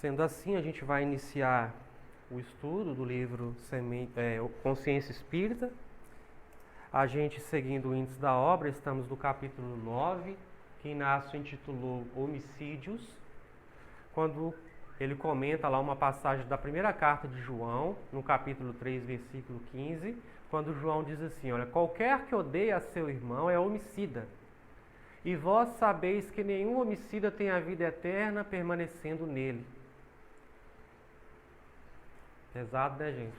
Sendo assim, a gente vai iniciar o estudo do livro Consciência Espírita. A gente, seguindo o índice da obra, estamos no capítulo 9, que Inácio intitulou Homicídios, quando ele comenta lá uma passagem da primeira carta de João, no capítulo 3, versículo 15, quando João diz assim, olha, qualquer que odeia a seu irmão é homicida. E vós sabeis que nenhum homicida tem a vida eterna permanecendo nele. Pesado, né, gente?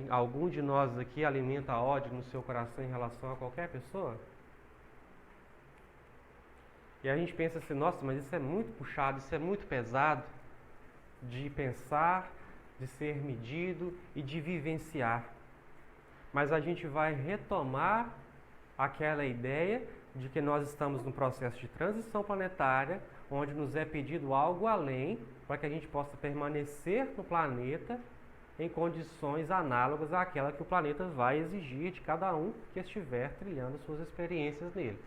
Algum de nós aqui alimenta ódio no seu coração em relação a qualquer pessoa? E a gente pensa assim, nossa, mas isso é muito puxado, isso é muito pesado de pensar, de ser medido e de vivenciar. Mas a gente vai retomar aquela ideia de que nós estamos num processo de transição planetária, onde nos é pedido algo além para que a gente possa permanecer no planeta em condições análogas àquela que o planeta vai exigir de cada um que estiver trilhando suas experiências nele.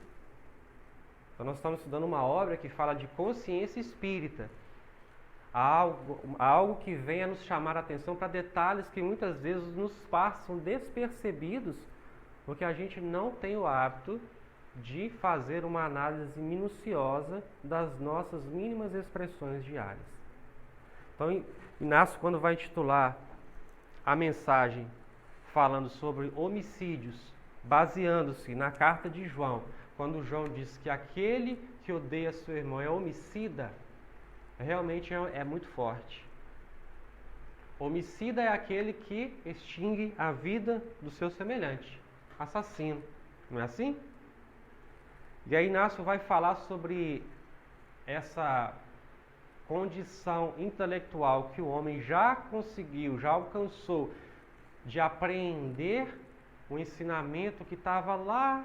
Então nós estamos estudando uma obra que fala de consciência espírita, algo que venha nos chamar a atenção para detalhes que muitas vezes nos passam despercebidos, porque a gente não tem o hábito de fazer uma análise minuciosa das nossas mínimas expressões diárias. Então, Inácio, quando vai intitular a mensagem falando sobre homicídios, baseando-se na carta de João, quando João diz que aquele que odeia seu irmão é homicida, realmente é muito forte. Homicida é aquele que extingue a vida do seu semelhante, assassino, não é assim? E aí Inácio vai falar sobre essa condição intelectual que o homem já conseguiu, já alcançou, de apreender o ensinamento que estava lá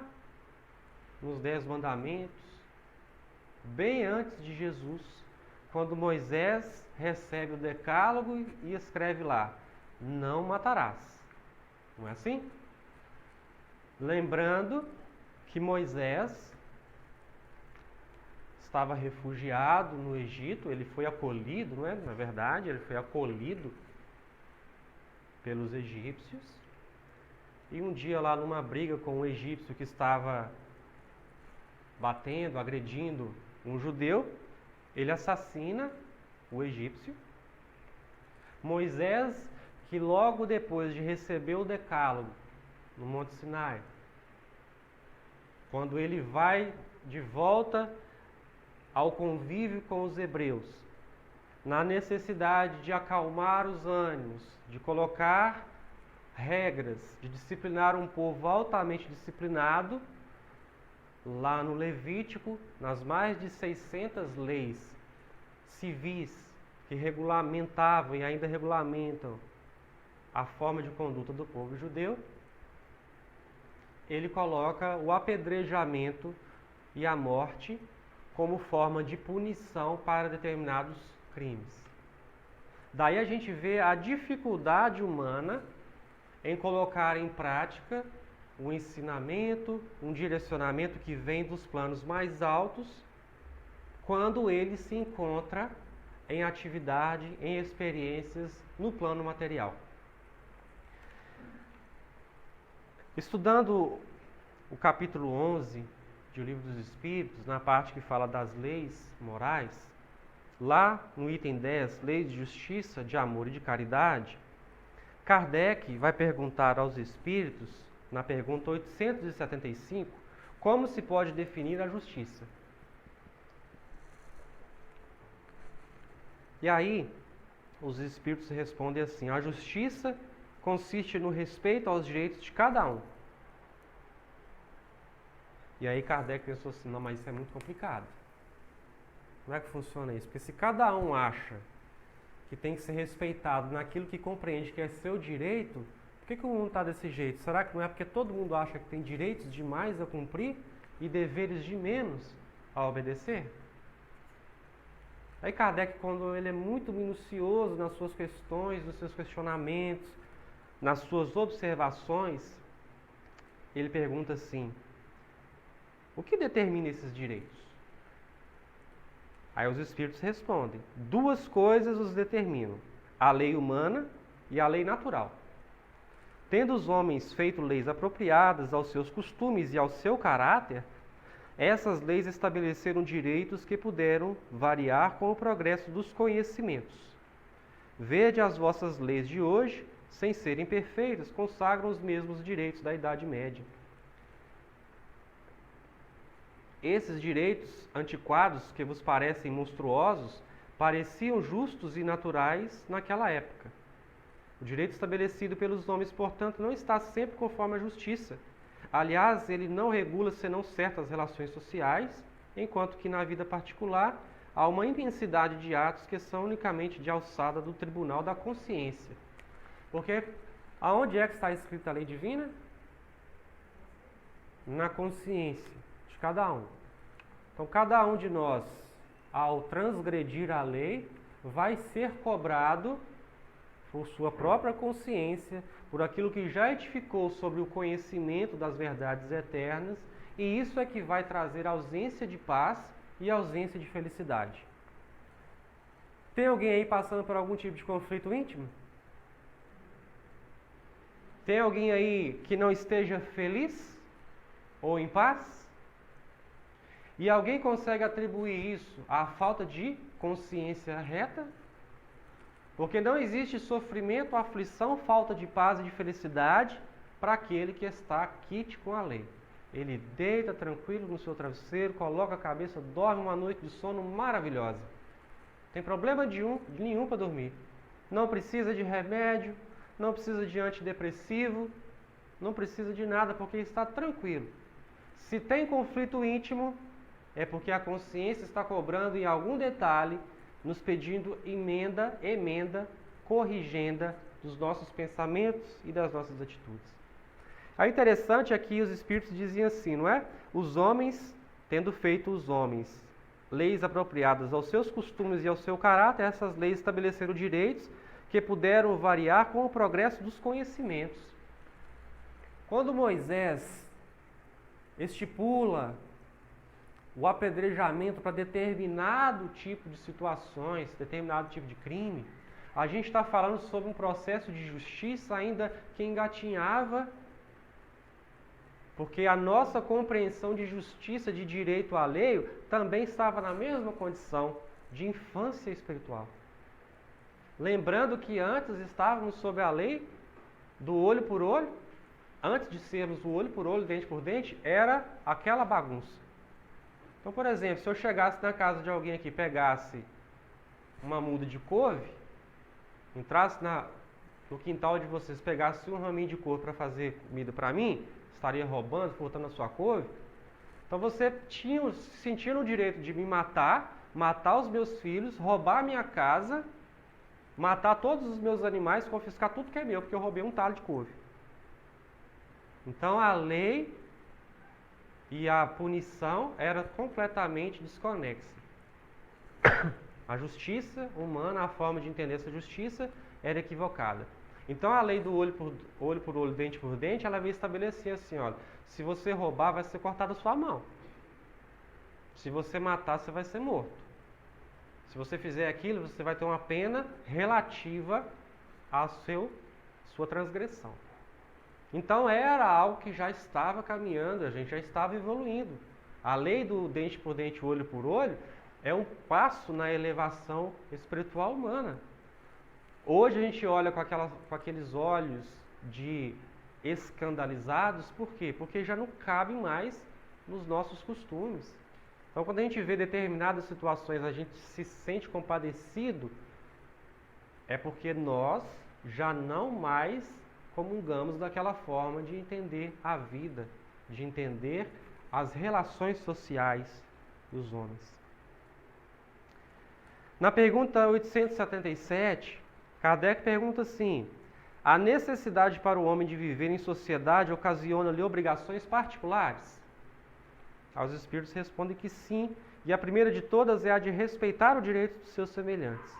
nos 10 mandamentos, bem antes de Jesus, quando Moisés recebe o decálogo e escreve lá, não matarás. Não é assim? Lembrando que Moisés estava refugiado no Egito, ele foi acolhido, não é? Na verdade, ele foi acolhido pelos egípcios. E um dia lá numa briga com um egípcio que estava batendo, agredindo um judeu, ele assassina o egípcio. Moisés, que logo depois de receber o decálogo no Monte Sinai, quando ele vai de volta ao convívio com os hebreus, na necessidade de acalmar os ânimos, de colocar regras, de disciplinar um povo altamente disciplinado, lá no Levítico, nas mais de 600 leis civis que regulamentavam e ainda regulamentam a forma de conduta do povo judeu, ele coloca o apedrejamento e a morte como forma de punição para determinados crimes. Daí a gente vê a dificuldade humana em colocar em prática um ensinamento, um direcionamento que vem dos planos mais altos, quando ele se encontra em atividade, em experiências no plano material. Estudando o capítulo 11 de O Livro dos Espíritos, na parte que fala das leis morais, lá no item 10, leis de justiça, de amor e de caridade, Kardec vai perguntar aos espíritos, na pergunta 875, como se pode definir a justiça. E aí, os espíritos respondem assim, a justiça consiste no respeito aos direitos de cada um. E aí Kardec pensou assim, não, mas isso é muito complicado. Como é que funciona isso? Porque se cada um acha que tem que ser respeitado naquilo que compreende que é seu direito, por que o mundo está desse jeito? Será que não é porque todo mundo acha que tem direitos demais a cumprir e deveres de menos a obedecer? Aí Kardec, quando ele é muito minucioso nas suas questões, nos seus questionamentos, nas suas observações, ele pergunta assim, o que determina esses direitos? Aí os espíritos respondem: duas coisas os determinam, a lei humana e a lei natural. Tendo os homens feito leis apropriadas aos seus costumes e ao seu caráter, essas leis estabeleceram direitos que puderam variar com o progresso dos conhecimentos. Vede as vossas leis de hoje, sem serem perfeitas, consagram os mesmos direitos da Idade Média. Esses direitos antiquados, que vos parecem monstruosos, pareciam justos e naturais naquela época. O direito estabelecido pelos homens, portanto, não está sempre conforme a justiça. Aliás, ele não regula senão certas relações sociais, enquanto que na vida particular há uma imensidade de atos que são unicamente de alçada do tribunal da consciência. Porque aonde é que está escrita a lei divina? Na consciência de cada um. Então, cada um de nós, ao transgredir a lei, vai ser cobrado por sua própria consciência, por aquilo que já edificou sobre o conhecimento das verdades eternas, e isso é que vai trazer ausência de paz e ausência de felicidade. Tem alguém aí passando por algum tipo de conflito íntimo? Tem alguém aí que não esteja feliz ou em paz? E alguém consegue atribuir isso à falta de consciência reta? Porque não existe sofrimento, aflição, falta de paz e de felicidade para aquele que está quite com a lei. Ele deita tranquilo no seu travesseiro, coloca a cabeça, dorme uma noite de sono maravilhosa. Não tem problema nenhum para dormir. Não precisa de remédio, não precisa de antidepressivo, não precisa de nada porque está tranquilo. Se tem conflito íntimo, é porque a consciência está cobrando em algum detalhe, nos pedindo emenda, corrigenda dos nossos pensamentos e das nossas atitudes. O interessante é que os espíritos diziam assim, não é? Os homens, tendo feito os homens leis apropriadas aos seus costumes e ao seu caráter, essas leis estabeleceram direitos que puderam variar com o progresso dos conhecimentos. Quando Moisés estipula o apedrejamento para determinado tipo de situações, determinado tipo de crime, a gente está falando sobre um processo de justiça ainda que engatinhava, porque a nossa compreensão de justiça, de direito alheio, também estava na mesma condição de infância espiritual. Lembrando que antes estávamos sob a lei do olho por olho, antes de sermos o olho por olho, dente por dente, era aquela bagunça. Então, por exemplo, se eu chegasse na casa de alguém aqui, pegasse uma muda de couve, entrasse no quintal de vocês, pegasse um raminho de couve para fazer comida para mim, estaria roubando, furtando a sua couve. Então você sentia o direito de me matar os meus filhos, roubar a minha casa, matar todos os meus animais, confiscar tudo que é meu, porque eu roubei um talo de couve. Então a lei e a punição era completamente desconexa. A justiça humana, a forma de entender essa justiça, era equivocada. Então a lei do olho por olho, dente por dente, ela veio estabelecer assim, olha, se você roubar, vai ser cortada a sua mão. Se você matar, você vai ser morto. Se você fizer aquilo, você vai ter uma pena relativa à sua transgressão. Então era algo que já estava caminhando, a gente já estava evoluindo. A lei do dente por dente, olho por olho, é um passo na elevação espiritual humana. Hoje a gente olha com aqueles olhos de escandalizados, por quê? Porque já não cabe mais nos nossos costumes. Então quando a gente vê determinadas situações, a gente se sente compadecido, é porque nós já não mais comungamos daquela forma de entender a vida, de entender as relações sociais dos homens. Na pergunta 877, Kardec pergunta assim: a necessidade para o homem de viver em sociedade ocasiona-lhe obrigações particulares? Os espíritos respondem que sim, e a primeira de todas é a de respeitar o direito dos seus semelhantes.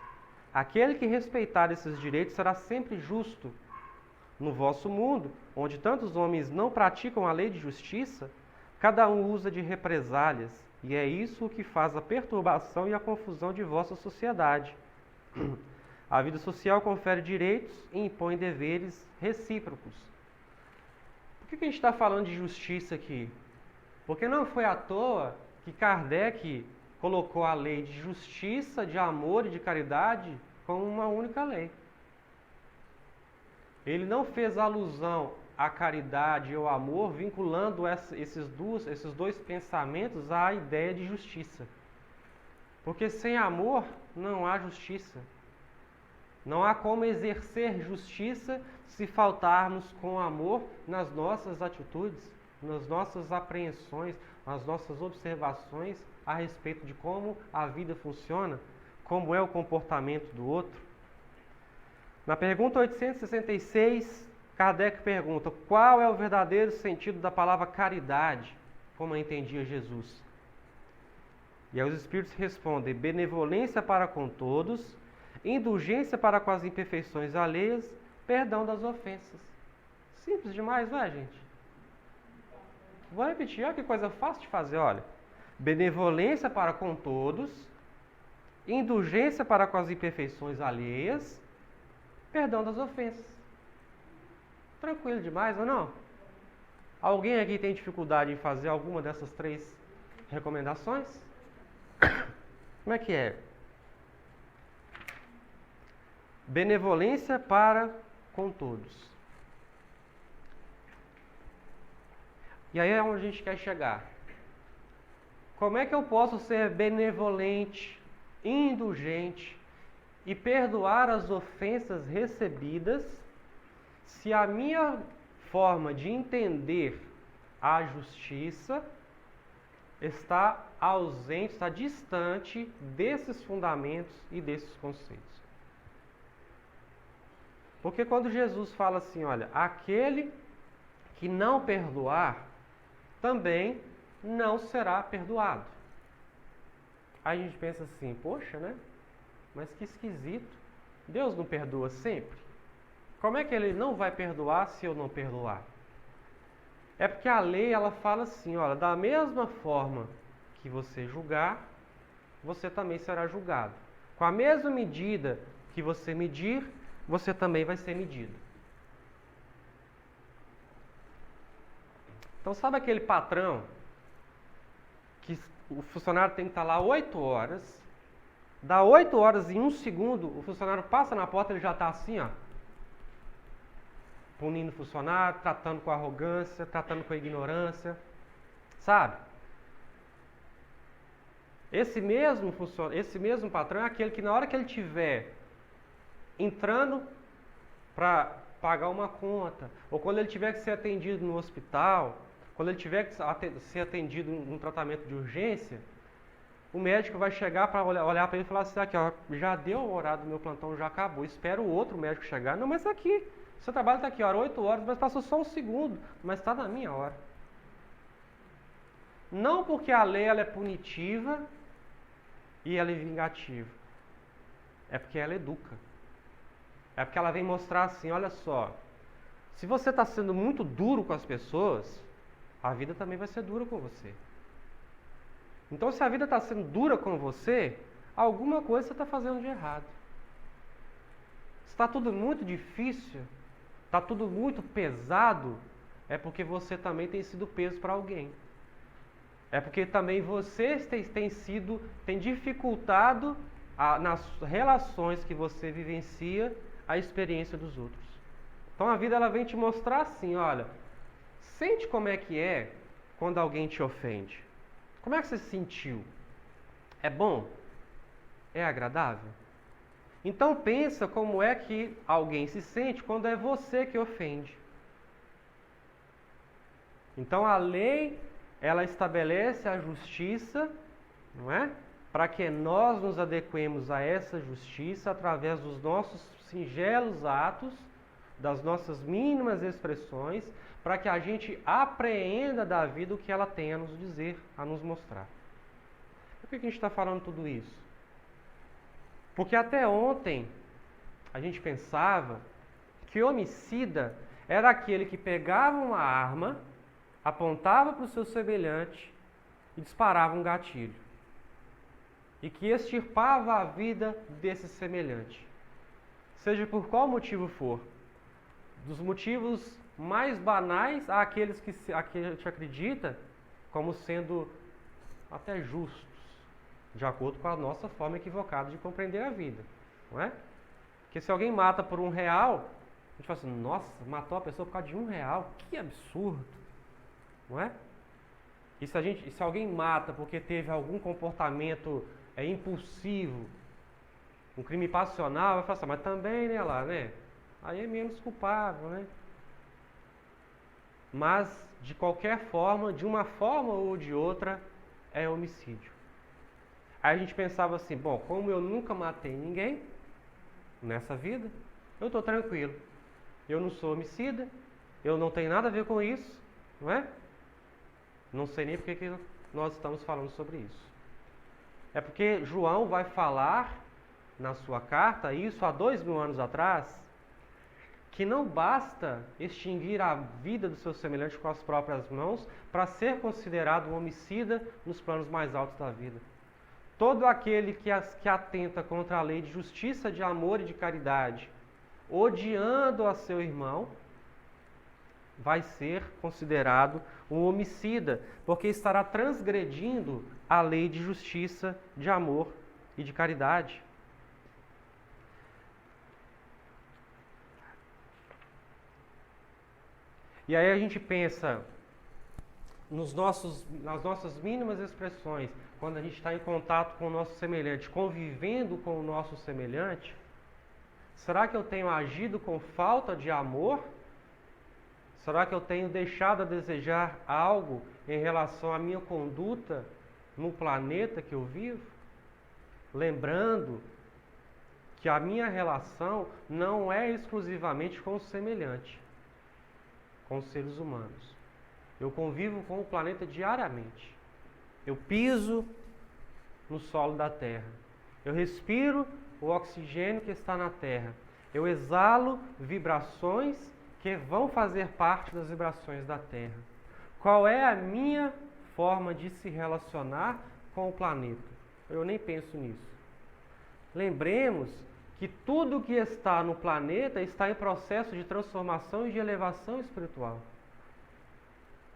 Aquele que respeitar esses direitos será sempre justo. No vosso mundo, onde tantos homens não praticam a lei de justiça, cada um usa de represálias, e é isso o que faz a perturbação e a confusão de vossa sociedade. A vida social confere direitos e impõe deveres recíprocos. Por que a gente está falando de justiça aqui? Porque não foi à toa que Kardec colocou a lei de justiça, de amor e de caridade como uma única lei. Ele não fez alusão à caridade e ao amor, vinculando esses dois pensamentos à ideia de justiça. Porque sem amor não há justiça. Não há como exercer justiça se faltarmos com amor nas nossas atitudes, nas nossas apreensões, nas nossas observações a respeito de como a vida funciona, como é o comportamento do outro. Na pergunta 866, Kardec pergunta: qual é o verdadeiro sentido da palavra caridade, como a entendia Jesus? E aí os Espíritos respondem: benevolência para com todos, indulgência para com as imperfeições alheias, perdão das ofensas. Simples demais, não é, gente? Vou repetir, olha que coisa fácil de fazer, olha. Benevolência para com todos, indulgência para com as imperfeições alheias, perdão das ofensas. Tranquilo demais, ou não? Alguém aqui tem dificuldade em fazer alguma dessas três recomendações? Como é que é? Benevolência para com todos. E aí é onde a gente quer chegar. Como é que eu posso ser benevolente, indulgente e perdoar as ofensas recebidas se a minha forma de entender a justiça está ausente, está distante desses fundamentos e desses conceitos? Porque quando Jesus fala assim, olha, aquele que não perdoar também não será perdoado. Aí a gente pensa assim, poxa, né? Mas que esquisito. Deus não perdoa sempre? Como é que Ele não vai perdoar se eu não perdoar? É porque a lei, ela fala assim, olha, da mesma forma que você julgar, você também será julgado. Com a mesma medida que você medir, você também vai ser medido. Então, sabe aquele patrão que o funcionário tem que estar lá 8 horas, dá 8 horas e 1 segundo, o funcionário passa na porta, ele já está assim, ó, punindo o funcionário, tratando com arrogância, tratando com ignorância, sabe? Esse mesmo patrão é aquele que na hora que ele estiver entrando para pagar uma conta, ou quando ele tiver que ser atendido no hospital, quando ele tiver que ser atendido num tratamento de urgência, o médico vai chegar para olhar para ele e falar assim, aqui, ó, já deu o horário do meu plantão, já acabou, espero o outro médico chegar. Não, mas aqui, seu trabalho está aqui, ó, 8 horas, mas passou só 1 segundo, mas está na minha hora. Não porque a lei ela é punitiva e ela é vingativa, é porque ela educa. É porque ela vem mostrar assim, olha só, se você está sendo muito duro com as pessoas, a vida também vai ser dura com você. Então, se a vida está sendo dura com você, alguma coisa você está fazendo de errado. Se está tudo muito difícil, está tudo muito pesado, é porque você também tem sido peso para alguém. É porque também você tem dificultado nas relações que você vivencia a experiência dos outros. Então a vida ela vem te mostrar assim, olha, sente como é que é quando alguém te ofende. Como é que você se sentiu? É bom? É agradável? Então pensa como é que alguém se sente quando é você que ofende. Então a lei, ela estabelece a justiça, não é? Para que nós nos adequemos a essa justiça através dos nossos singelos atos, das nossas mínimas expressões, para que a gente apreenda da vida o que ela tem a nos dizer, a nos mostrar. Por que a gente está falando tudo isso? Porque até ontem a gente pensava que homicida era aquele que pegava uma arma, apontava para o seu semelhante e disparava um gatilho. E que extirpava a vida desse semelhante. Seja por qual motivo for. Dos motivos mais banais àqueles que a gente acredita como sendo até justos, de acordo com a nossa forma equivocada de compreender a vida, não é? Porque se alguém mata por R$1, a gente fala assim, nossa, matou a pessoa por causa de R$1, que absurdo, não é? E se alguém mata porque teve algum comportamento impulsivo, um crime passional, vai falar assim, mas também, né, lá, né? Aí é menos culpável, né? Mas, de qualquer forma, de uma forma ou de outra, é homicídio. Aí a gente pensava assim, bom, como eu nunca matei ninguém nessa vida, eu estou tranquilo. Eu não sou homicida, eu não tenho nada a ver com isso, não é? Não sei nem porque que nós estamos falando sobre isso. É porque João vai falar na sua carta, isso há 2000 anos atrás, que não basta extinguir a vida do seu semelhante com as próprias mãos para ser considerado um homicida nos planos mais altos da vida. Todo aquele que atenta contra a lei de justiça, de amor e de caridade, odiando a seu irmão, vai ser considerado um homicida, porque estará transgredindo a lei de justiça, de amor e de caridade. E aí a gente pensa nas nossas mínimas expressões, quando a gente está em contato com o nosso semelhante, convivendo com o nosso semelhante, será que eu tenho agido com falta de amor? Será que eu tenho deixado a desejar algo em relação à minha conduta no planeta que eu vivo? Lembrando que a minha relação não é exclusivamente com o semelhante, com os seres humanos. Eu convivo com o planeta diariamente. Eu piso no solo da Terra. Eu respiro o oxigênio que está na Terra. Eu exalo vibrações que vão fazer parte das vibrações da Terra. Qual é a minha forma de se relacionar com o planeta? Eu nem penso nisso. Lembremos que tudo que está no planeta está em processo de transformação e de elevação espiritual.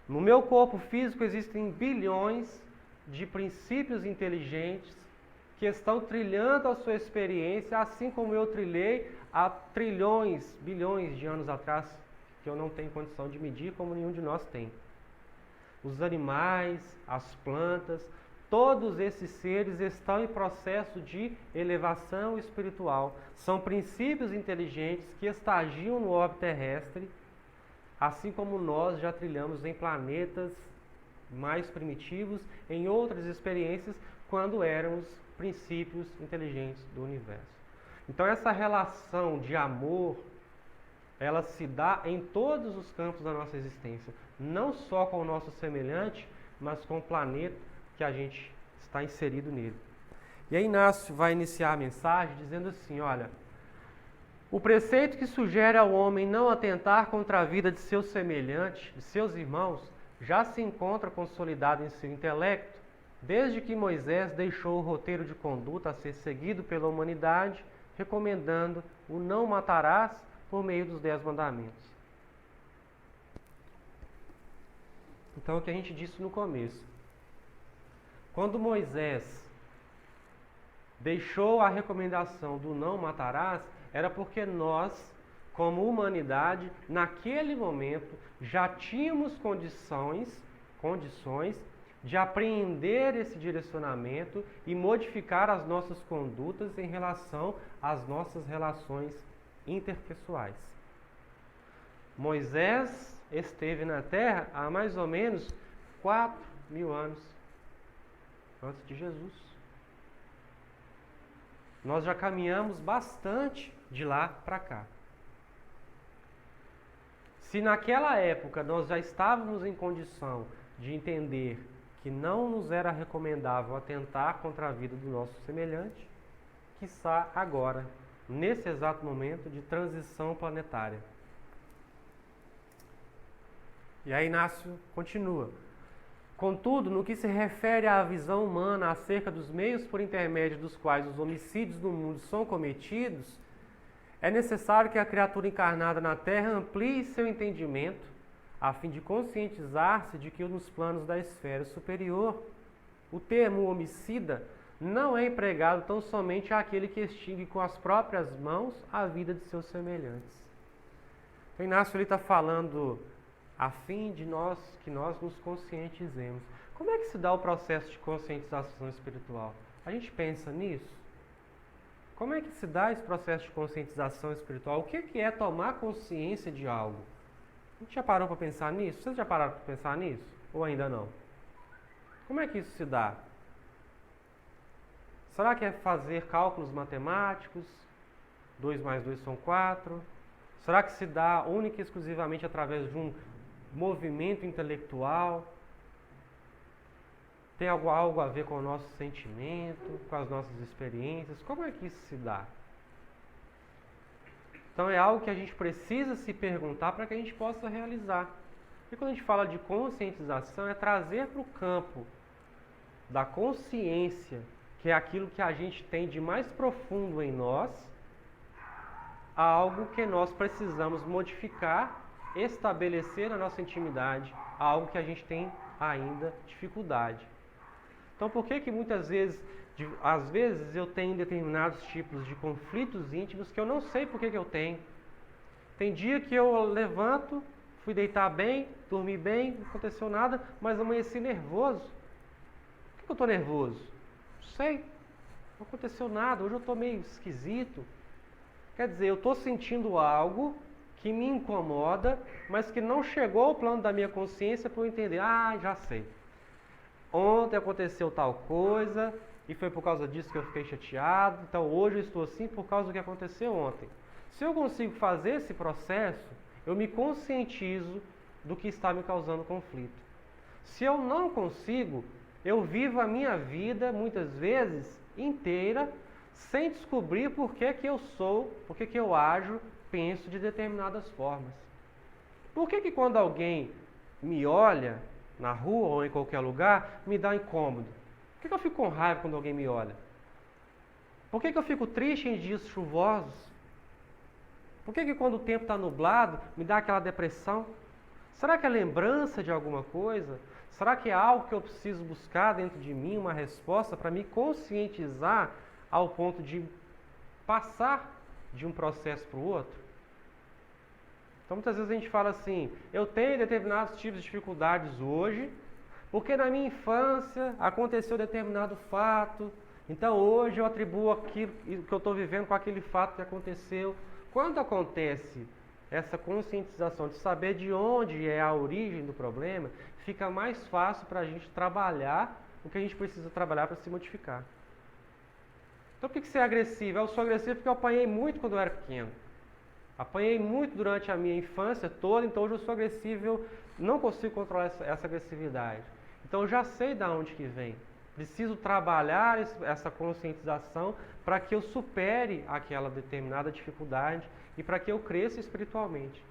No meu corpo físico existem bilhões de princípios inteligentes que estão trilhando a sua experiência, assim como eu trilhei há trilhões, bilhões de anos atrás, que eu não tenho condição de medir, como nenhum de nós tem. Os animais, as plantas, todos esses seres estão em processo de elevação espiritual. São princípios inteligentes que estagiam no orbe terrestre, assim como nós já trilhamos em planetas mais primitivos, em outras experiências, quando éramos princípios inteligentes do universo. Então essa relação de amor, ela se dá em todos os campos da nossa existência, não só com o nosso semelhante, mas com o planeta que a gente está inserido nele. E aí Inácio vai iniciar a mensagem dizendo assim, olha, o preceito que sugere ao homem não atentar contra a vida de seu semelhante, de seus irmãos, já se encontra consolidado em seu intelecto, desde que Moisés deixou o roteiro de conduta a ser seguido pela humanidade, recomendando o não matarás por meio dos 10 mandamentos. Então, o que a gente disse no começo. Quando Moisés deixou a recomendação do não matarás, era porque nós, como humanidade, naquele momento, já tínhamos condições de apreender esse direcionamento e modificar as nossas condutas em relação às nossas relações interpessoais. Moisés esteve na Terra há mais ou menos 4.000 anos antes de Jesus. Nós já caminhamos bastante de lá para cá. Se naquela época nós já estávamos em condição de entender que não nos era recomendável atentar contra a vida do nosso semelhante, quiçá agora, nesse exato momento de transição planetária. E aí Inácio continua. Contudo, no que se refere à visão humana acerca dos meios por intermédio dos quais os homicídios no mundo são cometidos, é necessário que a criatura encarnada na Terra amplie seu entendimento a fim de conscientizar-se de que nos planos da esfera superior, o termo homicida não é empregado tão somente àquele que extingue com as próprias mãos a vida de seus semelhantes. Então, Inácio está falando a fim de que nós nos conscientizemos. Como é que se dá o processo de conscientização espiritual? A gente pensa nisso? Como é que se dá esse processo de conscientização espiritual? O que é tomar consciência de algo? A gente já parou para pensar nisso? Vocês já pararam para pensar nisso? Ou ainda não? Como é que isso se dá? Será que é fazer cálculos matemáticos? 2 mais 2 são 4? Será que se dá única e exclusivamente através de um movimento intelectual? Tem algo a ver com o nosso sentimento, com as nossas experiências? Como é que isso se dá? Então é algo que a gente precisa se perguntar para que a gente possa realizar. E quando a gente fala de conscientização, é trazer para o campo da consciência, que é aquilo que a gente tem de mais profundo em nós, algo que nós precisamos modificar, estabelecer na nossa intimidade, algo que a gente tem ainda dificuldade. Então por que muitas vezes, às vezes eu tenho determinados tipos de conflitos íntimos que eu não sei por que eu tenho? Tem dia que eu levanto, fui deitar bem, dormi bem, não aconteceu nada, mas amanheci nervoso. Por que eu estou nervoso? Não sei, não aconteceu nada, hoje eu estou meio esquisito. Quer dizer, eu estou sentindo algo que me incomoda, mas que não chegou ao plano da minha consciência para eu entender. Ah, já sei. Ontem aconteceu tal coisa e foi por causa disso que eu fiquei chateado. Então hoje eu estou assim por causa do que aconteceu ontem. Se eu consigo fazer esse processo, eu me conscientizo do que está me causando conflito. Se eu não consigo, eu vivo a minha vida muitas vezes inteira sem descobrir por que eu sou, por que eu ajo, penso de determinadas formas. Por que quando alguém me olha na rua ou em qualquer lugar, me dá incômodo? Por que eu fico com raiva quando alguém me olha? Por que eu fico triste em dias chuvosos? Por que quando o tempo está nublado, me dá aquela depressão? Será que é lembrança de alguma coisa? Será que é algo que eu preciso buscar dentro de mim, uma resposta para me conscientizar ao ponto de passar de um processo para o outro? Então muitas vezes a gente fala assim, eu tenho determinados tipos de dificuldades hoje, porque na minha infância aconteceu determinado fato, então hoje eu atribuo aquilo que eu estou vivendo com aquele fato que aconteceu. Quando acontece essa conscientização de saber de onde é a origem do problema, fica mais fácil para a gente trabalhar o que a gente precisa trabalhar para se modificar. Então por que você é agressivo? Eu sou agressivo porque eu apanhei muito quando eu era pequeno. Apanhei muito durante a minha infância toda, então hoje eu sou agressivo, eu não consigo controlar essa agressividade. Então eu já sei de onde que vem. Preciso trabalhar essa conscientização para que eu supere aquela determinada dificuldade e para que eu cresça espiritualmente.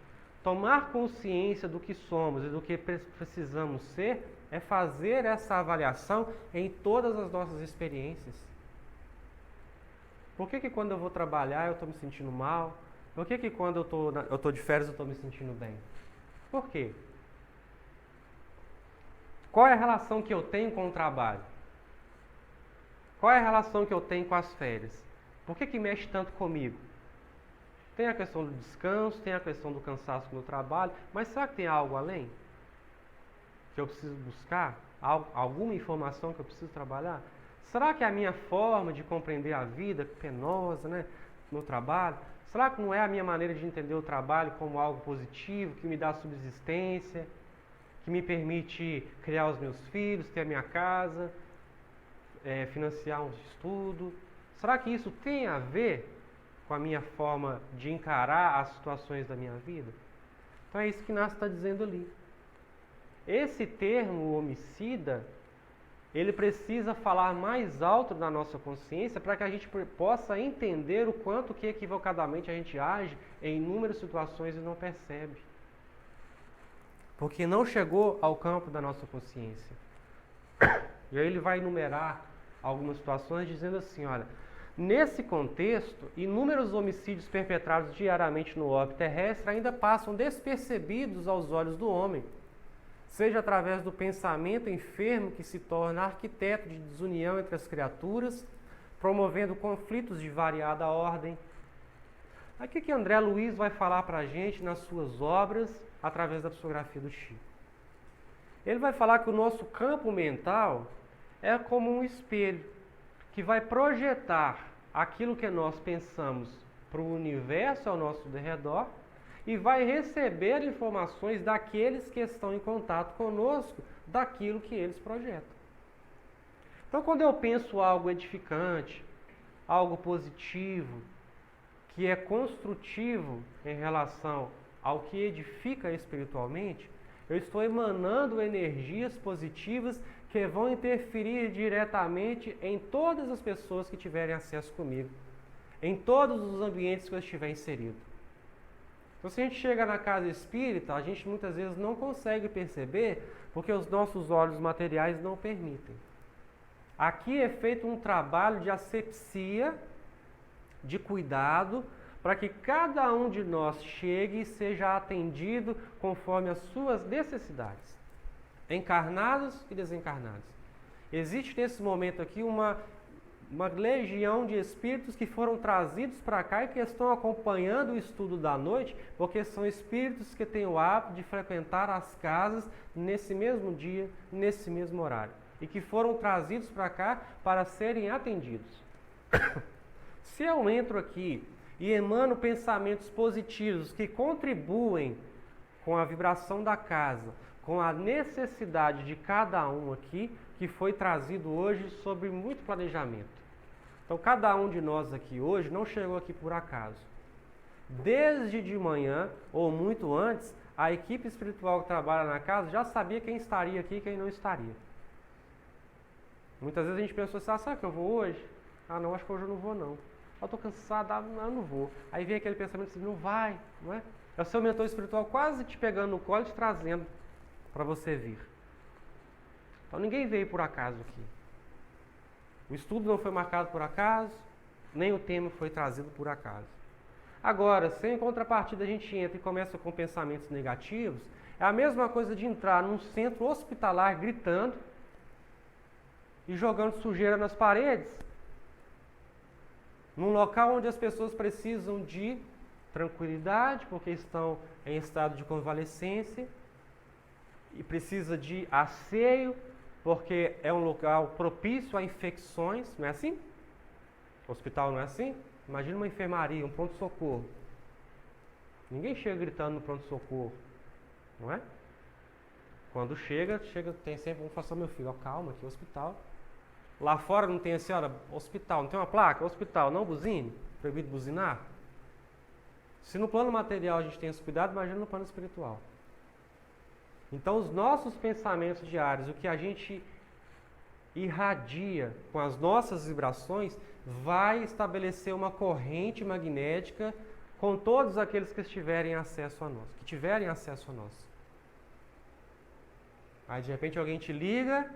Tomar consciência do que somos e do que precisamos ser é fazer essa avaliação em todas as nossas experiências. Por que quando eu vou trabalhar eu estou me sentindo mal? Por que quando eu estou de férias eu estou me sentindo bem? Por quê? Qual é a relação que eu tenho com o trabalho? Qual é a relação que eu tenho com as férias? Por que mexe tanto comigo? Tem a questão do descanso, tem a questão do cansaço no trabalho, mas será que tem algo além? Que eu preciso buscar? Alguma informação que eu preciso trabalhar? Será que é a minha forma de compreender a vida penosa, no trabalho? Será que não é a minha maneira de entender o trabalho como algo positivo, que me dá subsistência, que me permite criar os meus filhos, ter a minha casa, financiar um estudo? Será que isso tem a ver com a minha forma de encarar as situações da minha vida? Então é isso que Inácio está dizendo ali. Esse termo homicida, ele precisa falar mais alto na nossa consciência para que a gente possa entender o quanto que equivocadamente a gente age em inúmeras situações e não percebe. Porque não chegou ao campo da nossa consciência. E aí ele vai enumerar algumas situações dizendo assim, olha, nesse contexto, inúmeros homicídios perpetrados diariamente no orbe terrestre ainda passam despercebidos aos olhos do homem, seja através do pensamento enfermo que se torna arquiteto de desunião entre as criaturas, promovendo conflitos de variada ordem. Aqui que André Luiz vai falar para a gente nas suas obras, através da psicografia do Chico. Ele vai falar que o nosso campo mental é como um espelho, que vai projetar aquilo que nós pensamos para o universo ao nosso derredor e vai receber informações daqueles que estão em contato conosco, daquilo que eles projetam. Então, quando eu penso algo edificante, algo positivo, que é construtivo em relação ao que edifica espiritualmente, eu estou emanando energias positivas que vão interferir diretamente em todas as pessoas que tiverem acesso comigo, em todos os ambientes que eu estiver inserido. Então, se a gente chega na casa espírita, a gente muitas vezes não consegue perceber porque os nossos olhos materiais não permitem. Aqui é feito um trabalho de asepsia, de cuidado, para que cada um de nós chegue e seja atendido conforme as suas necessidades, encarnados e desencarnados. Existe nesse momento aqui uma legião de espíritos que foram trazidos para cá e que estão acompanhando o estudo da noite, porque são espíritos que têm o hábito de frequentar as casas nesse mesmo dia, nesse mesmo horário, e que foram trazidos para cá para serem atendidos. Se eu entro aqui e emano pensamentos positivos que contribuem com a vibração da casa, com a necessidade de cada um aqui, que foi trazido hoje sobre muito planejamento. Então, cada um de nós aqui hoje não chegou aqui por acaso. Desde de manhã, ou muito antes, a equipe espiritual que trabalha na casa já sabia quem estaria aqui e quem não estaria. Muitas vezes a gente pensou assim, sabe que eu vou hoje? Ah, não, acho que hoje eu não vou não. Eu estou cansado, eu não vou. Aí vem aquele pensamento assim, não vai, não é? É o seu mentor espiritual quase te pegando no colo e te trazendo para você vir. Então ninguém veio por acaso aqui. O estudo não foi marcado por acaso, nem o tema foi trazido por acaso. Agora, se em contrapartida a gente entra e começa com pensamentos negativos, é a mesma coisa de entrar num centro hospitalar gritando e jogando sujeira nas paredes, num local onde as pessoas precisam de tranquilidade, porque estão em estado de convalescência, e precisa de asseio, porque é um local propício a infecções, não é assim? O hospital não é assim? Imagina uma enfermaria, um pronto-socorro. Ninguém chega gritando no pronto-socorro, não é? Quando chega tem sempre, vamos falar, meu filho, ó, calma, aqui é o hospital. Lá fora não tem assim, olha, hospital, não tem uma placa? Hospital, não buzine, proibido buzinar. Se no plano material a gente tem esse cuidado, imagina no plano espiritual. Então, os nossos pensamentos diários, o que a gente irradia com as nossas vibrações, vai estabelecer uma corrente magnética com todos aqueles que tiverem acesso a nós, Aí, de repente, alguém te liga,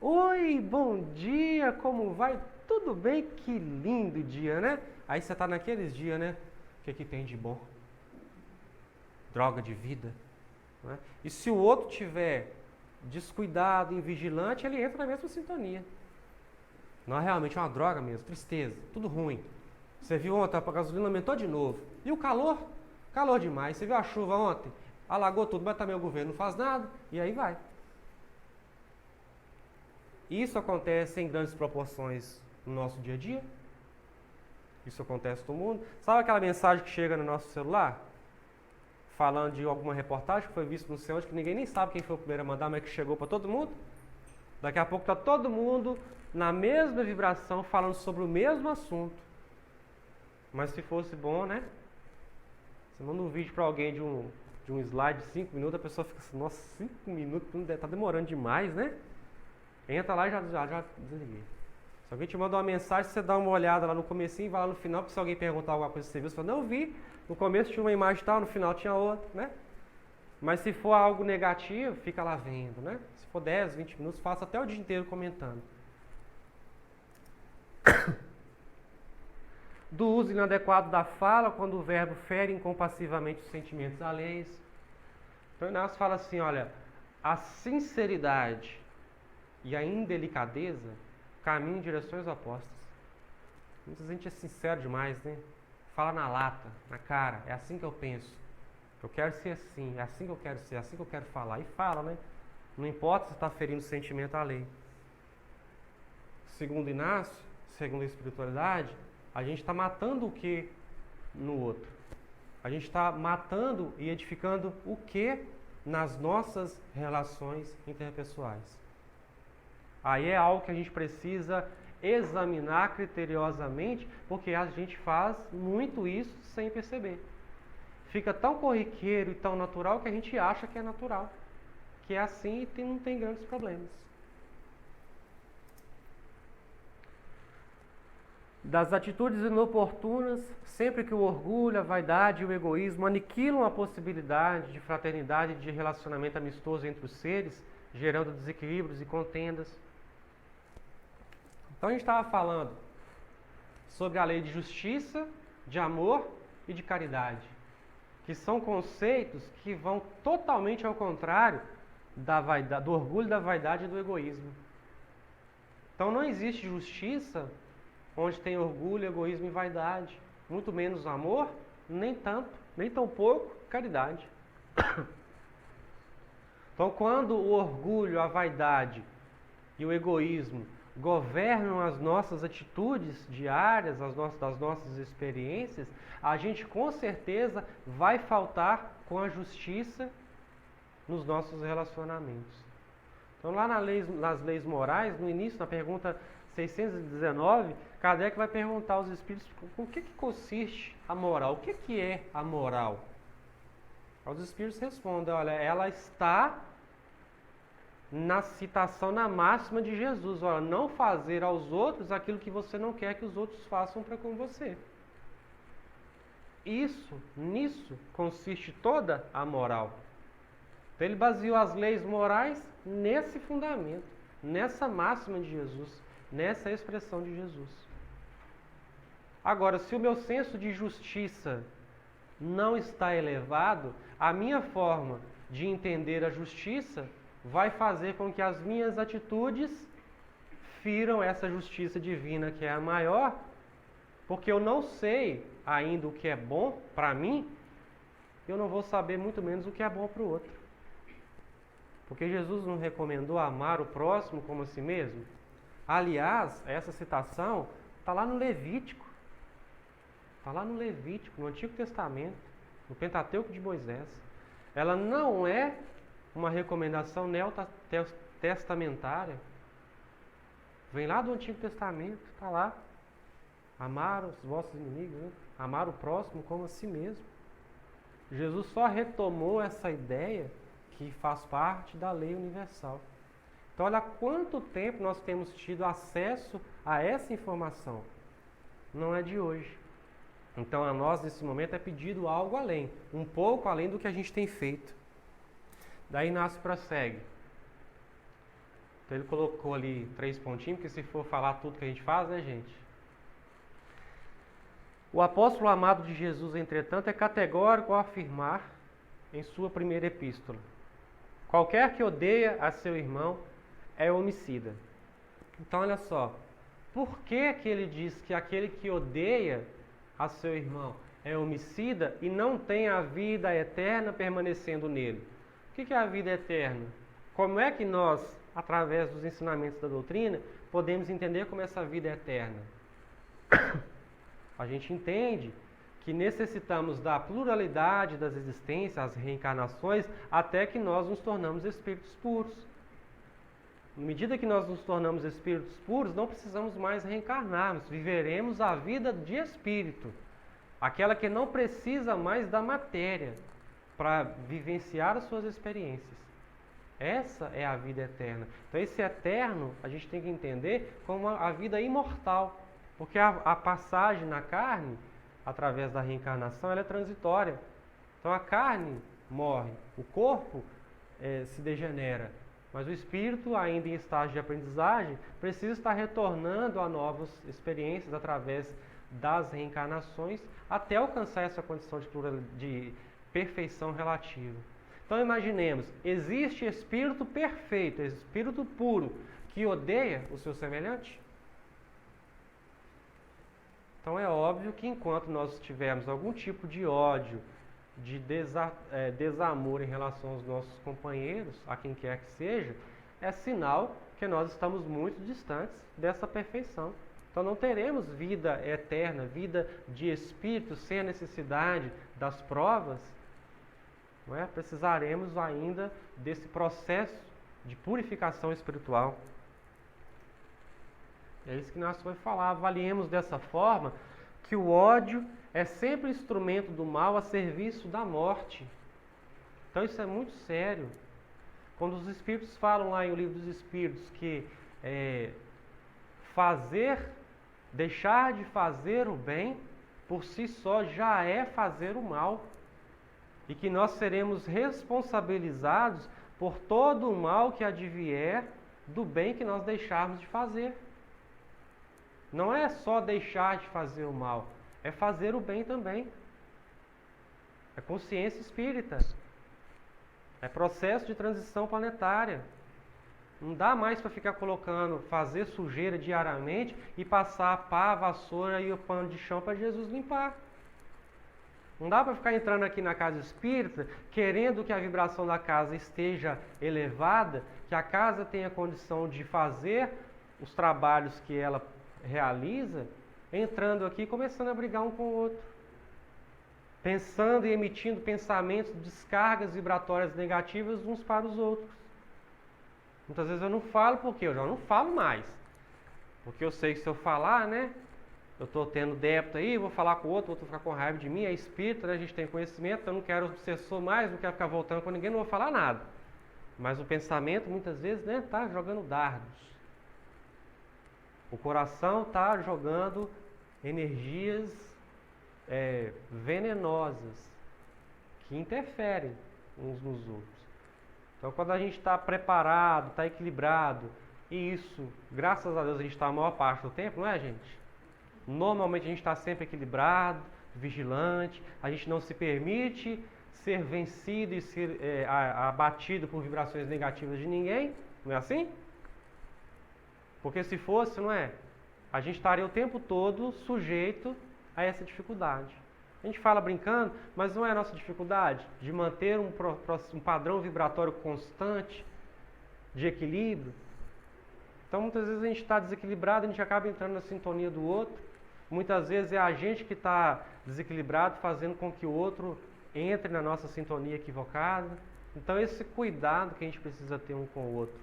oi, bom dia, como vai? Tudo bem? Que lindo dia, né? Aí você está naqueles dias, né? O que tem de bom? Droga de vida. Né? E se o outro tiver descuidado, invigilante, ele entra na mesma sintonia. Não é realmente uma droga mesmo, tristeza, tudo ruim. Você viu ontem, a gasolina aumentou de novo. E o calor? Calor demais. Você viu a chuva ontem? Alagou tudo, mas também o governo não faz nada. E aí vai. Isso acontece em grandes proporções no nosso dia a dia. Isso acontece no mundo. Sabe aquela mensagem que chega no nosso celular? Falando de alguma reportagem que foi vista no céu, que ninguém nem sabe quem foi o primeiro a mandar, mas que chegou para todo mundo. Daqui a pouco está todo mundo na mesma vibração, falando sobre o mesmo assunto. Mas se fosse bom, né? Você manda um vídeo para alguém de um slide de 5 minutos, a pessoa fica assim, nossa, 5 minutos, está demorando demais, né? Entra lá e já desliguei. Se alguém te manda uma mensagem, você dá uma olhada lá no comecinho e vai lá no final, porque se alguém perguntar alguma coisa que você viu, você fala, não, eu vi. No começo tinha uma imagem tal, no final tinha outra, né? Mas se for algo negativo, fica lá vendo, né? Se for 10, 20 minutos, faça até o dia inteiro comentando. Do uso inadequado da fala, quando o verbo fere incompassivamente os sentimentos alheios. Então, Inácio fala assim, olha, a sinceridade e a indelicadeza caminham em direções opostas. Muita gente é sincero demais, né? Fala na lata, na cara, é assim que eu penso. Eu quero ser assim, é assim que eu quero ser, é assim que eu quero falar. E fala, né? Não importa se está ferindo o sentimento alheio. Segundo Inácio, segundo a espiritualidade, a gente está matando o que no outro? A gente está matando e edificando o que nas nossas relações interpessoais? Aí é algo que a gente precisa examinar criteriosamente, porque a gente faz muito isso sem perceber. Fica tão corriqueiro e tão natural que a gente acha que é natural, que é assim e não tem grandes problemas. Das atitudes inoportunas, sempre que o orgulho, a vaidade e o egoísmo aniquilam a possibilidade de fraternidade e de relacionamento amistoso entre os seres, gerando desequilíbrios e contendas. Então a gente estava falando sobre a lei de justiça, de amor e de caridade, que são conceitos que vão totalmente ao contrário da vaidade, do orgulho, da vaidade e do egoísmo. Então não existe justiça onde tem orgulho, egoísmo e vaidade, muito menos amor, nem tanto, nem tão pouco caridade. Então quando o orgulho, a vaidade e o egoísmo governam as nossas atitudes diárias, das nossas experiências, a gente com certeza vai faltar com a justiça nos nossos relacionamentos. Então lá nas leis morais, no início, na pergunta 619, Kardec vai perguntar aos espíritos com o que consiste a moral, o que é a moral? Os espíritos respondem, olha, ela está na citação, na máxima de Jesus, olha, não fazer aos outros aquilo que você não quer que os outros façam para com você. Nisso consiste toda a moral. Então ele baseou as leis morais nesse fundamento, nessa máxima de Jesus, nessa expressão de Jesus. Agora, se o meu senso de justiça não está elevado, a minha forma de entender a justiça vai fazer com que as minhas atitudes firam essa justiça divina que é a maior, porque eu não sei ainda o que é bom para mim, eu não vou saber muito menos o que é bom para o outro. Porque Jesus não recomendou amar o próximo como a si mesmo? Aliás, essa citação está lá no Levítico. Está lá no Levítico, no Antigo Testamento, no Pentateuco de Moisés. Ela não é uma recomendação neotestamentária. Vem lá do Antigo Testamento, está lá. Amar os vossos inimigos, né? Amar o próximo como a si mesmo. Jesus só retomou essa ideia que faz parte da lei universal. Então, olha quanto tempo nós temos tido acesso a essa informação. Não é de hoje. Então, a nós, nesse momento, é pedido algo além. Um pouco além do que a gente tem feito. Daí Inácio prossegue. Então, ele colocou ali 3 pontinhos, porque se for falar tudo que a gente faz, né, gente? O apóstolo amado de Jesus, entretanto, é categórico ao afirmar em sua primeira epístola: qualquer que odeia a seu irmão é homicida. Então, olha só. Por que ele diz que aquele que odeia a seu irmão é homicida e não tem a vida eterna permanecendo nele? O que é a vida eterna? Como é que nós, através dos ensinamentos da doutrina, podemos entender como essa vida é eterna? A gente entende que necessitamos da pluralidade das existências, as reencarnações, até que nós nos tornamos espíritos puros. À medida que nós nos tornamos espíritos puros, não precisamos mais reencarnarmos, viveremos a vida de espírito, aquela que não precisa mais da matéria para vivenciar as suas experiências. Essa é a vida eterna. Então esse eterno a gente tem que entender como a vida imortal, porque a passagem na carne, através da reencarnação, ela é transitória. Então a carne morre. O corpo se degenera, mas o espírito, ainda em estágio de aprendizagem, precisa estar retornando a novas experiências através das reencarnações até alcançar essa condição de perfeição relativa. Então imaginemos, existe espírito perfeito, espírito puro, que odeia o seu semelhante? Então é óbvio que enquanto nós tivermos algum tipo de ódio, de desamor em relação aos nossos companheiros, a quem quer que seja, é sinal que nós estamos muito distantes dessa perfeição. Então não teremos vida eterna, vida de espírito, sem a necessidade das provas. Não é? Precisaremos ainda desse processo de purificação espiritual. É isso que nós vamos falar. Avaliemos dessa forma que o ódio é sempre instrumento do mal a serviço da morte. Então isso é muito sério. Quando os Espíritos falam lá em O Livro dos Espíritos que deixar de fazer o bem, por si só já é fazer o mal. E que nós seremos responsabilizados por todo o mal que advier do bem que nós deixarmos de fazer. Não é só deixar de fazer o mal, é fazer o bem também. É consciência espírita. É processo de transição planetária. Não dá mais para ficar fazer sujeira diariamente e passar a pá, a vassoura e o pano de chão para Jesus limpar. Não dá para ficar entrando aqui na casa espírita, querendo que a vibração da casa esteja elevada, que a casa tenha condição de fazer os trabalhos que ela realiza, entrando aqui e começando a brigar um com o outro. Pensando e emitindo pensamentos, descargas vibratórias negativas uns para os outros. Muitas vezes eu não falo porque eu já não falo mais. Porque eu sei que se eu falar, eu estou tendo débito aí, vou falar com o outro ficar com raiva de mim, é espírito, a gente tem conhecimento, eu não quero obsessor mais, não quero ficar voltando com ninguém, não vou falar nada. Mas o pensamento, muitas vezes, está jogando dardos. O coração está jogando energias venenosas que interferem uns nos outros. Então, quando a gente está preparado, está equilibrado, e isso, graças a Deus, a gente está a maior parte do tempo, não é, gente? Normalmente a gente está sempre equilibrado, vigilante, a gente não se permite ser vencido e ser abatido por vibrações negativas de ninguém, não é assim? Porque se fosse, a gente estaria o tempo todo sujeito a essa dificuldade. A gente fala brincando, mas não é a nossa dificuldade de manter um padrão vibratório constante, de equilíbrio. Então muitas vezes a gente está desequilibrado, a gente acaba entrando na sintonia do outro. Muitas vezes é a gente que está desequilibrado, fazendo com que o outro entre na nossa sintonia equivocada. Então esse cuidado que a gente precisa ter um com o outro,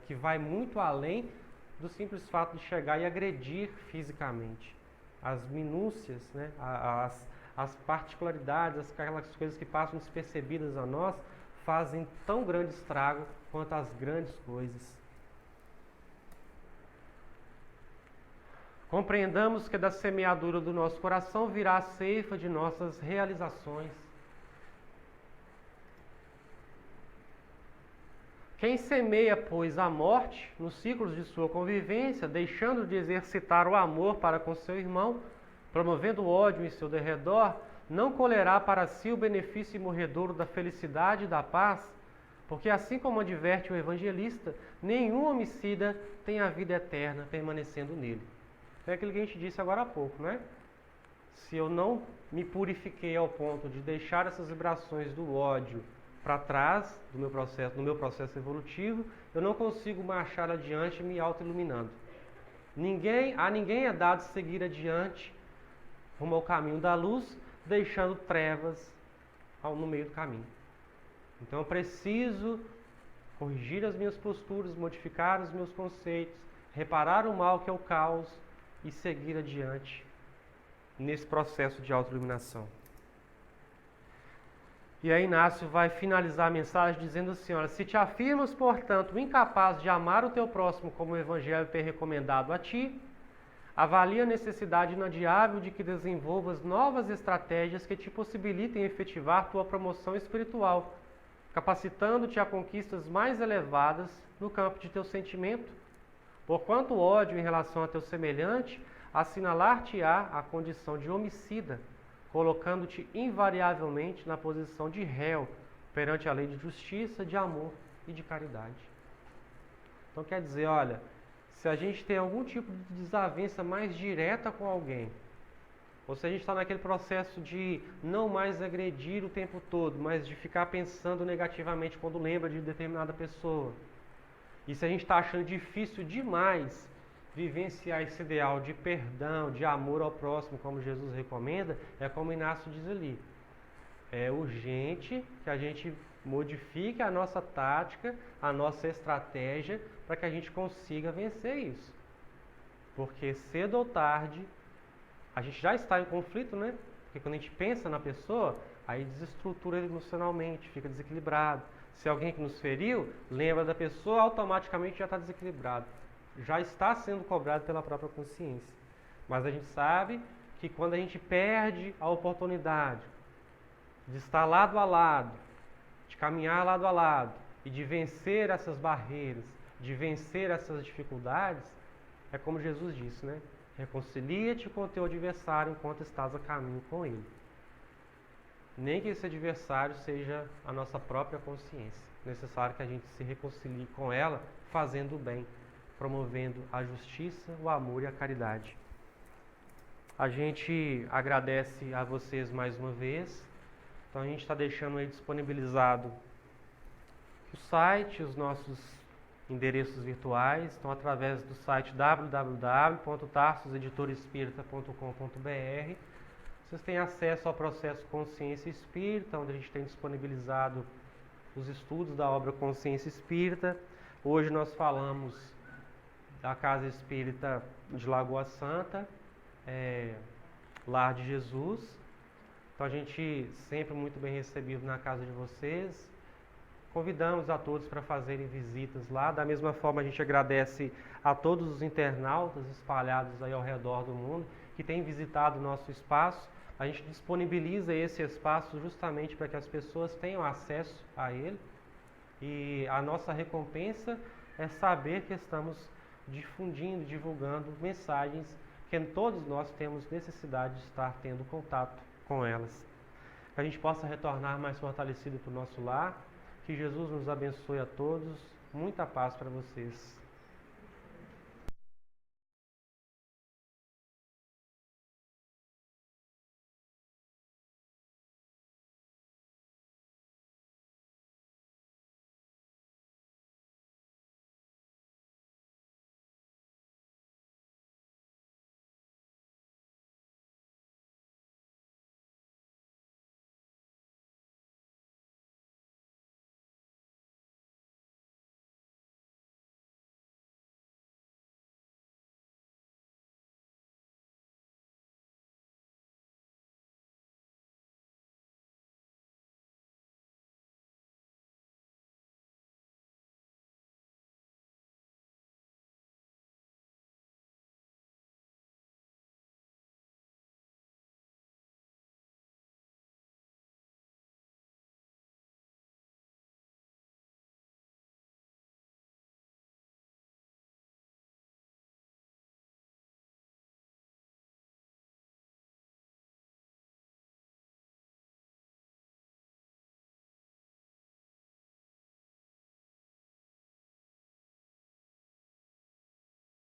que vai muito além do simples fato de chegar e agredir fisicamente. As minúcias, as particularidades, aquelas coisas que passam despercebidas a nós, fazem tão grande estrago quanto as grandes coisas. Compreendamos que da semeadura do nosso coração virá a ceifa de nossas realizações. Quem semeia, pois, a morte nos ciclos de sua convivência, deixando de exercitar o amor para com seu irmão, promovendo o ódio em seu derredor, não colherá para si o benefício imorredouro da felicidade e da paz, porque assim como adverte o evangelista, nenhum homicida tem a vida eterna permanecendo nele. É aquilo que a gente disse agora há pouco, Se eu não me purifiquei ao ponto de deixar essas vibrações do ódio para trás no meu processo evolutivo, eu não consigo marchar adiante me auto-iluminando. A ninguém é dado seguir adiante rumo ao caminho da luz, deixando trevas no meio do caminho. Então eu preciso corrigir as minhas posturas, modificar os meus conceitos, reparar o mal que é o caos e seguir adiante nesse processo de auto-iluminação. E aí Inácio vai finalizar a mensagem dizendo assim, olha, se te afirmas, portanto, incapaz de amar o teu próximo como o Evangelho tem recomendado a ti, Avalie a necessidade inadiável de que desenvolvas novas estratégias que te possibilitem efetivar tua promoção espiritual, capacitando-te a conquistas mais elevadas no campo de teu sentimento. Porquanto o ódio em relação a teu semelhante assinalar-te-á a condição de homicida, colocando-te invariavelmente na posição de réu perante a lei de justiça, de amor e de caridade. Então quer dizer, olha, se a gente tem algum tipo de desavença mais direta com alguém, ou se a gente está naquele processo de não mais agredir o tempo todo, mas de ficar pensando negativamente quando lembra de determinada pessoa, e se a gente está achando difícil demais vivenciar esse ideal de perdão, de amor ao próximo, como Jesus recomenda, é como Inácio diz ali. É urgente que a gente modifique a nossa tática, a nossa estratégia, para que a gente consiga vencer isso. Porque cedo ou tarde, a gente já está em conflito, né? Porque quando a gente pensa na pessoa, aí desestrutura emocionalmente, fica desequilibrado. Se alguém que nos feriu, lembra da pessoa, automaticamente já está desequilibrado. Já está sendo cobrado pela própria consciência. Mas a gente sabe que quando a gente perde a oportunidade de estar lado a lado, de caminhar lado a lado e de vencer essas barreiras, de vencer essas dificuldades, é como Jesus disse, né? Reconcilia-te com o teu adversário enquanto estás a caminho com ele. Nem que esse adversário seja a nossa própria consciência. É necessário que a gente se reconcilie com ela fazendo o bem, promovendo a justiça, o amor e a caridade. A gente agradece a vocês mais uma vez. Então a gente está deixando aí disponibilizado o site, os nossos endereços virtuais. Então através do site www.tarsoseditoraespírita.com.br vocês têm acesso ao processo Consciência Espírita, onde a gente tem disponibilizado os estudos da obra Consciência Espírita. Hoje nós falamos da Casa Espírita de Lagoa Santa, Lar de Jesus. Então a gente sempre muito bem recebido na casa de vocês. Convidamos a todos para fazerem visitas lá. Da mesma forma a gente agradece a todos os internautas espalhados aí ao redor do mundo que têm visitado o nosso espaço. A gente disponibiliza esse espaço justamente para que as pessoas tenham acesso a ele. E a nossa recompensa é saber que estamos difundindo, divulgando mensagens que todos nós temos necessidade de estar tendo contato com elas. Que a gente possa retornar mais fortalecido para o nosso lar. Que Jesus nos abençoe a todos. Muita paz para vocês.